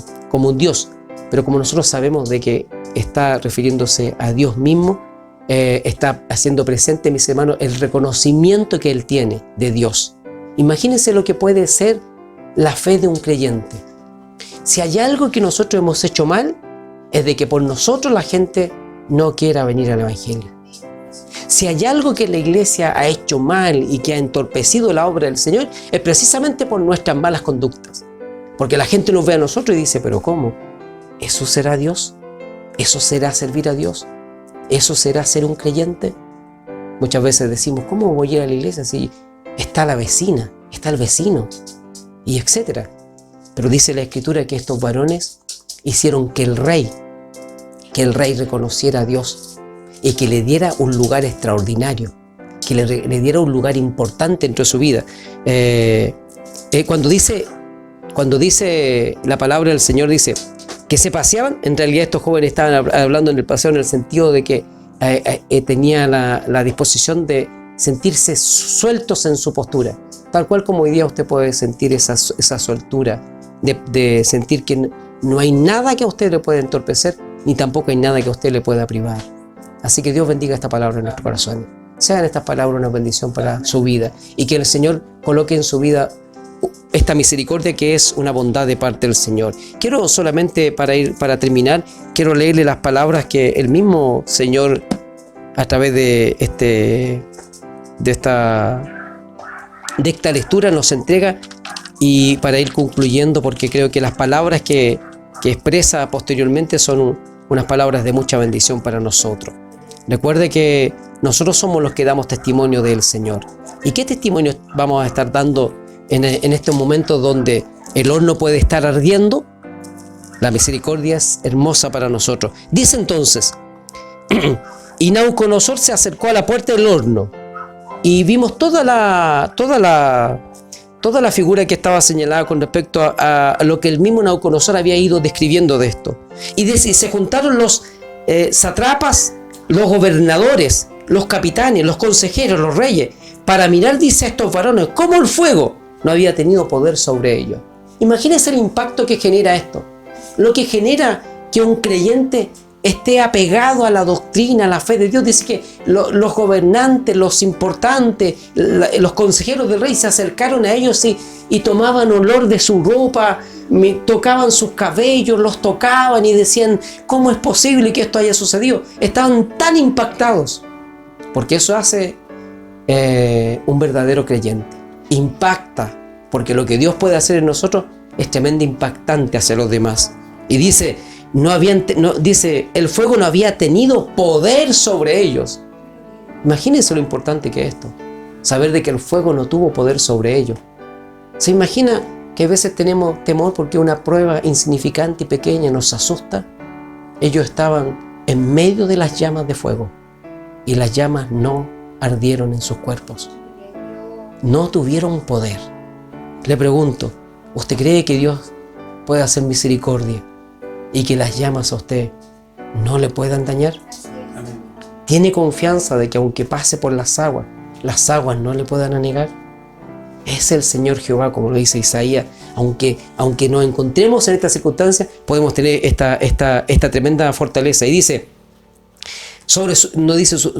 Dios. Pero como nosotros sabemos de que está refiriéndose a Dios mismo, está haciendo presente, mis hermanos, el reconocimiento que él tiene de Dios. Imagínense lo que puede ser la fe de un creyente. Si hay algo que nosotros hemos hecho mal, es de que por nosotros la gente no quiera venir al Evangelio. Si hay algo que la iglesia ha hecho mal y que ha entorpecido la obra del Señor, es precisamente por nuestras malas conductas. Porque la gente nos ve a nosotros y dice, ¿pero cómo? ¿Eso será Dios? ¿Eso será servir a Dios? ¿Eso será ser un creyente? Muchas veces decimos, ¿cómo voy a ir a la iglesia si está la vecina, está el vecino, y etcétera? Pero dice la Escritura que estos varones hicieron que el rey reconociera a Dios y que le diera un lugar extraordinario, que le diera un lugar importante dentro de su vida. Cuando dice la palabra del Señor, dice que se paseaban, en realidad estos jóvenes estaban hablando en el paseo en el sentido de que tenía la disposición de sentirse sueltos en su postura, tal cual como hoy día usted puede sentir esa soltura, de sentir que no hay nada que a usted le pueda entorpecer, ni tampoco hay nada que a usted le pueda privar. Así que Dios bendiga esta palabra en nuestro corazón. Sean estas palabras una bendición para su vida y que el Señor coloque en su vida esta misericordia que es una bondad de parte del Señor. Quiero solamente, para terminar, quiero leerle las palabras que el mismo Señor, a través de esta lectura, nos entrega, y para ir concluyendo, porque creo que las palabras que expresa posteriormente son unas palabras de mucha bendición para nosotros. Recuerde que nosotros somos los que damos testimonio del Señor. ¿Y qué testimonio vamos a estar dando en estos momentos donde el horno puede estar ardiendo? La misericordia es hermosa para nosotros. Dice entonces, y Nabucodonosor se acercó a la puerta del horno y vimos toda la figura que estaba señalada con respecto a lo que el mismo Nabucodonosor había ido describiendo de esto. Y se juntaron los sátrapas, los gobernadores, los capitanes, los consejeros, los reyes, para mirar, dice, a estos varones, cómo el fuego no había tenido poder sobre ellos. Imagínense el impacto que genera esto. Lo que genera que un creyente esté apegado a la doctrina, a la fe de Dios. Dice que los gobernantes, los importantes, los consejeros del rey se acercaron a ellos y tomaban olor de su ropa, tocaban sus cabellos, los tocaban y decían, ¿cómo es posible que esto haya sucedido? Estaban tan impactados, porque eso hace un verdadero creyente. Impacta, porque lo que Dios puede hacer en nosotros es tremendamente impactante hacia los demás. Y dice, dice, el fuego no había tenido poder sobre ellos. Imagínense lo importante que es esto, saber de que el fuego no tuvo poder sobre ellos. ¿Se imagina que a veces tenemos temor porque una prueba insignificante y pequeña nos asusta? Ellos estaban en medio de las llamas de fuego y las llamas no ardieron en sus cuerpos. No tuvieron poder. Le pregunto, ¿usted cree que Dios puede hacer misericordia y que las llamas a usted no le puedan dañar? ¿Tiene confianza de que aunque pase por las aguas no le puedan anegar? Es el Señor Jehová, como lo dice Isaías. Aunque nos encontremos en estas circunstancias, podemos tener esta tremenda fortaleza. Y dice,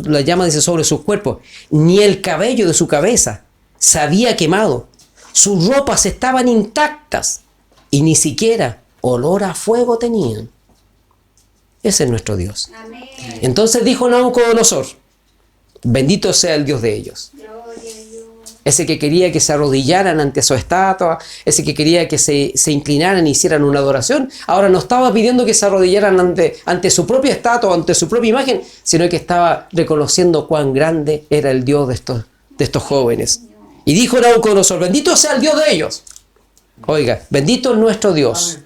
la llama dice sobre sus cuerpos, ni el cabello de su cabeza se había quemado, sus ropas estaban intactas y ni siquiera olor a fuego tenían. Ese es nuestro Dios. Amén. Entonces dijo Nabucodonosor, bendito sea el Dios de ellos. Ese que quería que se arrodillaran ante su estatua, ese que quería que se inclinaran y hicieran una adoración, ahora no estaba pidiendo que se arrodillaran ante su propia estatua, ante su propia imagen, sino que estaba reconociendo cuán grande era el Dios de estos jóvenes. Y dijo Nabucodonosor, bendito sea el Dios de ellos. Oiga, bendito es nuestro Dios.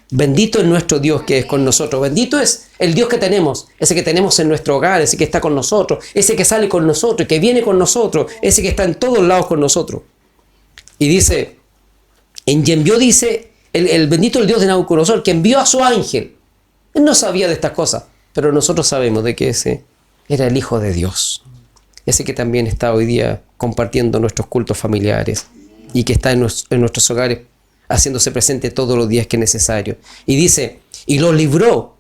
Bendito es nuestro Dios que es con nosotros. Bendito es el Dios que tenemos, ese que tenemos en nuestro hogar, ese que está con nosotros, ese que sale con nosotros, que viene con nosotros, ese que está en todos lados con nosotros. Y dice, y envió, dice, el bendito el Dios de Nabucodonosor, que envió a su ángel. Él no sabía de estas cosas, pero nosotros sabemos de que ese era el Hijo de Dios. Ese que también está hoy día compartiendo nuestros cultos familiares y que está en nuestros hogares haciéndose presente todos los días que es necesario. Y dice, y libró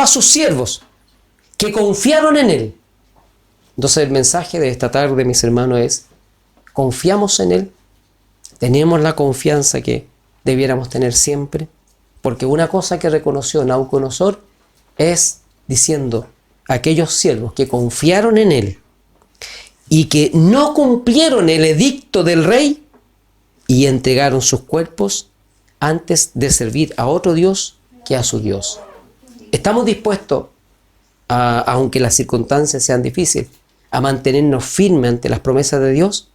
a sus siervos que confiaron en él. Entonces el mensaje de esta tarde, mis hermanos, es, ¿confiamos en él? ¿Tenemos la confianza que debiéramos tener siempre? Porque una cosa que reconoció Nabucodonosor es diciendo, aquellos siervos que confiaron en él y que no cumplieron el edicto del rey y entregaron sus cuerpos antes de servir a otro Dios que a su Dios. Estamos dispuestos, aunque las circunstancias sean difíciles, a mantenernos firmes ante las promesas de Dios,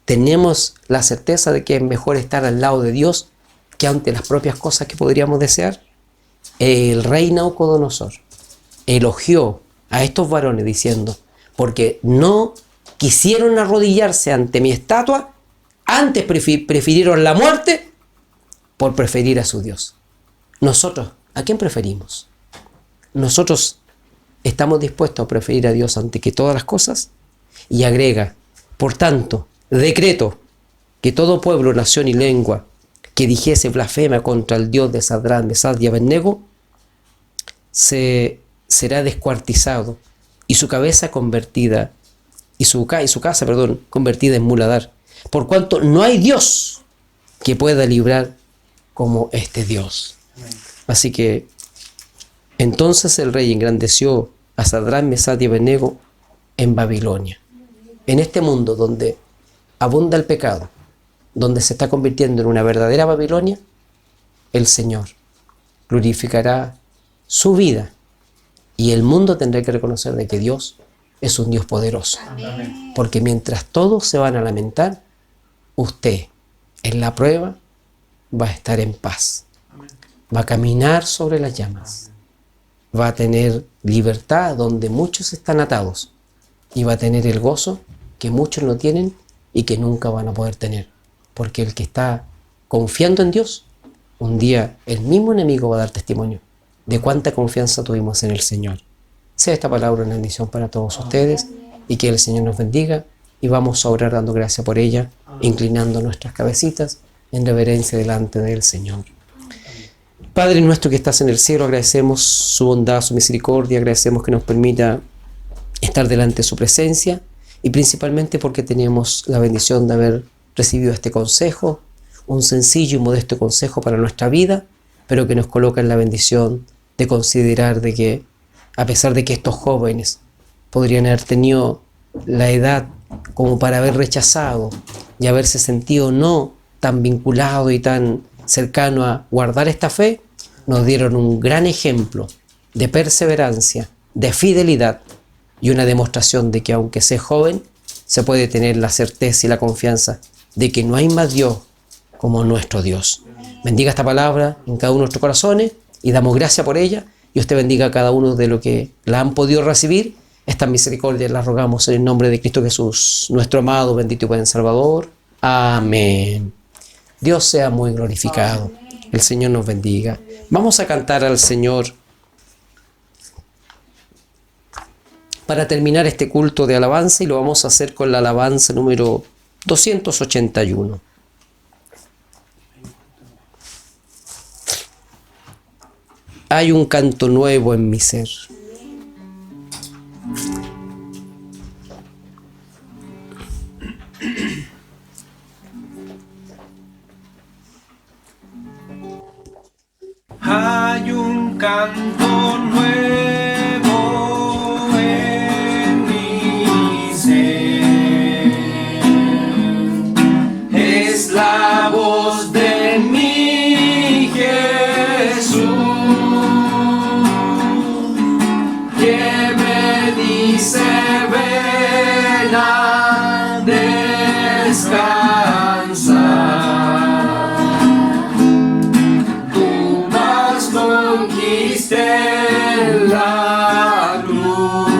tenemos la certeza de que es mejor estar al lado de Dios que ante las propias cosas que podríamos desear. El rey Nabucodonosor elogió a estos varones diciendo: porque no quisieron arrodillarse ante mi estatua, antes prefirieron la muerte por preferir a su Dios. Nosotros, ¿a quién preferimos? Nosotros estamos dispuestos a preferir a Dios ante que todas las cosas. Y agrega: por tanto, decreto que todo pueblo, nación y lengua que dijese blasfema contra el Dios de Sadrach, Mesach y Abednego será descuartizado y su cabeza convertida y su casa convertida en muladar, por cuanto no hay Dios que pueda librar como este Dios. Así que entonces el rey engrandeció a Sadrach, Mesach y Abednego en Babilonia. En este mundo donde abunda el pecado, donde se está convirtiendo en una verdadera Babilonia, el Señor glorificará su vida y el mundo tendrá que reconocer de que Dios es un Dios poderoso. Amén. Porque mientras todos se van a lamentar, usted en la prueba va a estar en paz. Amén. Va a caminar sobre las llamas. Va a tener libertad donde muchos están atados y va a tener el gozo que muchos no tienen y que nunca van a poder tener. Porque el que está confiando en Dios, un día el mismo enemigo va a dar testimonio de cuánta confianza tuvimos en el Señor. Sea esta palabra una bendición para todos ustedes y que el Señor nos bendiga, y vamos a orar dando gracias por ella, inclinando nuestras cabecitas en reverencia delante del Señor. Padre nuestro que estás en el cielo, agradecemos su bondad, su misericordia, agradecemos que nos permita estar delante de su presencia y principalmente porque tenemos la bendición de haber recibido este consejo, un sencillo y modesto consejo para nuestra vida, pero que nos coloca en la bendición de considerar de que, a pesar de que estos jóvenes podrían haber tenido la edad como para haber rechazado y haberse sentido no tan vinculado y tan cercano a guardar esta fe, nos dieron un gran ejemplo de perseverancia, de fidelidad y una demostración de que aunque sea joven, se puede tener la certeza y la confianza de que no hay más Dios como nuestro Dios. Bendiga esta palabra en cada uno de nuestros corazones y damos gracias por ella, y usted bendiga a cada uno de los que la han podido recibir. Esta misericordia la rogamos en el nombre de Cristo Jesús, nuestro amado, bendito y buen Salvador. Amén. Dios sea muy glorificado. El Señor nos bendiga. Vamos a cantar al Señor para terminar este culto de alabanza, y lo vamos a hacer con la alabanza número 281. Hay un canto nuevo en mi ser. Hay un canto nuevo en mi ser. Es la voz de mi Jesús que me dice: ven a descansar. Tú más conquisté la cruz.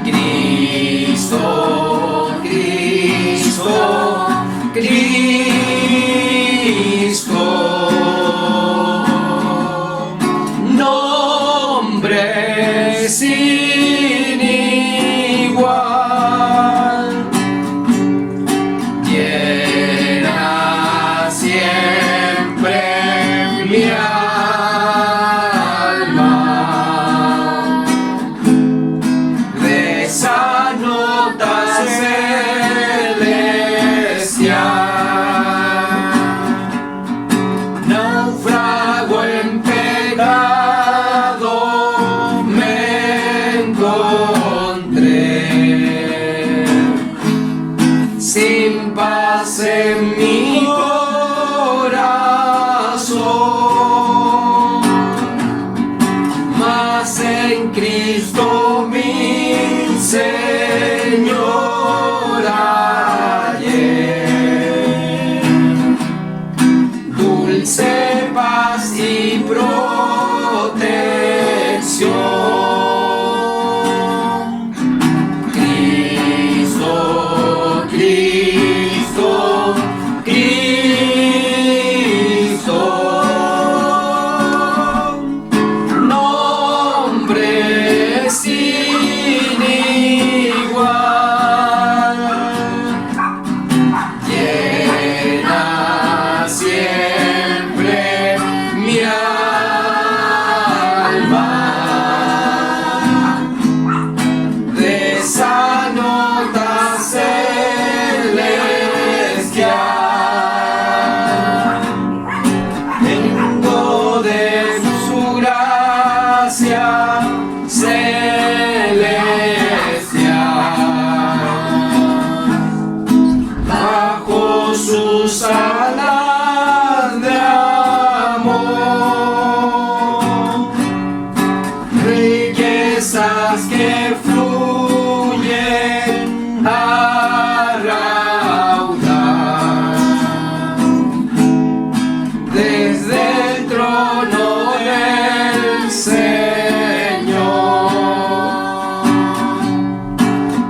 Cristo, Cristo, Cristo. Nombre sin Señor ayer, dulce paz y protección. Cristo, Cristo, Cristo, nombre sin igual, llena siempre mi alma de esa nota celestial. Vengo de su gracia celestial, bajo sus alas de amor, riquezas que fluyen a raudal desde el trono del Señor.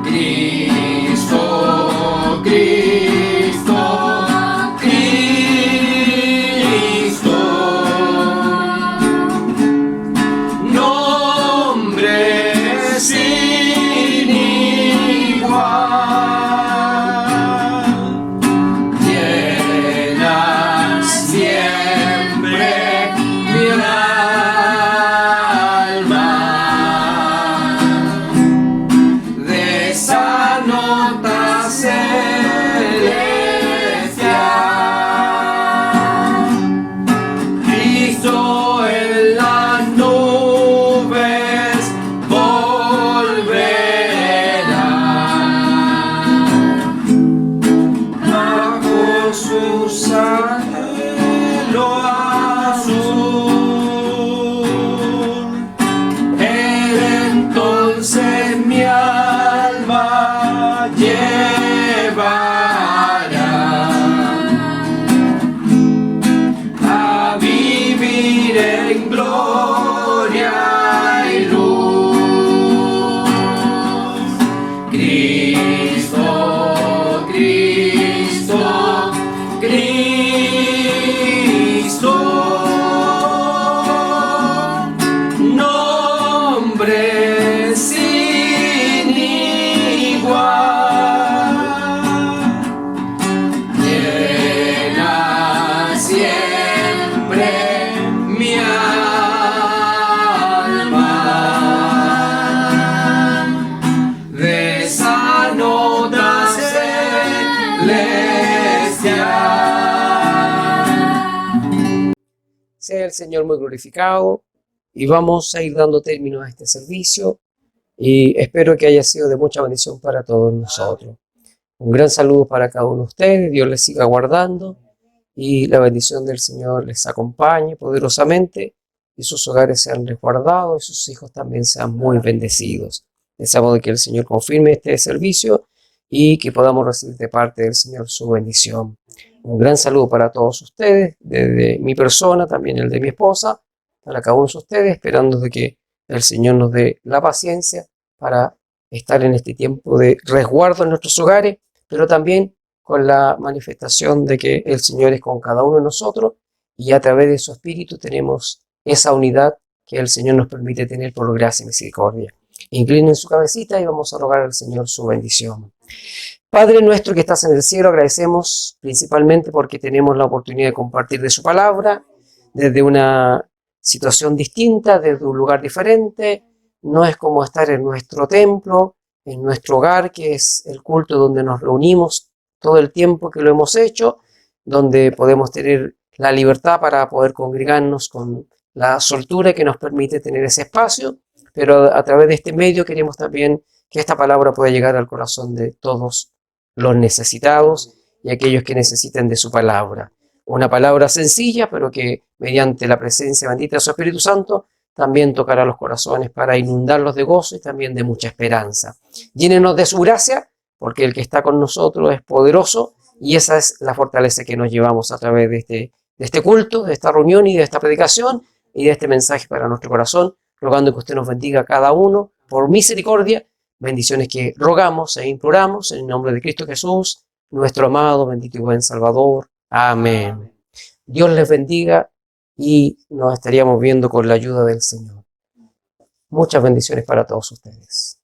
Cristo, Cristo, Cristo, nombre sin igual, llena siempre mi alma de esa nota celestial. Cristo en las nubes volverá, bajo sus anhelo azul. Él entonces mi alma llevará a vivir en gloria y luz. Cristo, Cristo, Cristo, nombre sin igual, llena siempre mi alma de esa nota celestial. Sea el Señor muy glorificado y vamos a ir dando término a este servicio y espero que haya sido de mucha bendición para todos nosotros. Un gran saludo para cada uno de ustedes, Dios les siga guardando y la bendición del Señor les acompañe poderosamente y sus hogares sean resguardados y sus hijos también sean muy bendecidos. Deseamos de que el Señor confirme este servicio y que podamos recibir de parte del Señor su bendición. Un gran saludo para todos ustedes, desde mi persona, también el de mi esposa, para cada uno de ustedes, esperando de que el Señor nos dé la paciencia para estar en este tiempo de resguardo en nuestros hogares, pero también con la manifestación de que el Señor es con cada uno de nosotros y a través de su Espíritu tenemos esa unidad que el Señor nos permite tener por gracia y misericordia. Inclinen su cabecita y vamos a rogar al Señor su bendición. Padre nuestro que estás en el cielo, agradecemos principalmente porque tenemos la oportunidad de compartir de su palabra desde una situación distinta, desde un lugar diferente. No es como estar en nuestro templo, en nuestro hogar, que es el culto donde nos reunimos todo el tiempo que lo hemos hecho, donde podemos tener la libertad para poder congregarnos con la soltura que nos permite tener ese espacio, pero a través de este medio queremos también que esta palabra pueda llegar al corazón de todos los necesitados y aquellos que necesiten de su palabra. Una palabra sencilla, pero que mediante la presencia bendita de su Espíritu Santo también tocará los corazones para inundarlos de gozo y también de mucha esperanza. Llénenos de su gracia, porque el que está con nosotros es poderoso y esa es la fortaleza que nos llevamos a través de este culto, de esta reunión y de esta predicación y de este mensaje para nuestro corazón, rogando que usted nos bendiga a cada uno por misericordia, bendiciones que rogamos e imploramos en el nombre de Cristo Jesús, nuestro amado, bendito y buen Salvador. Amén. Dios les bendiga y nos estaríamos viendo con la ayuda del Señor. Muchas bendiciones para todos ustedes.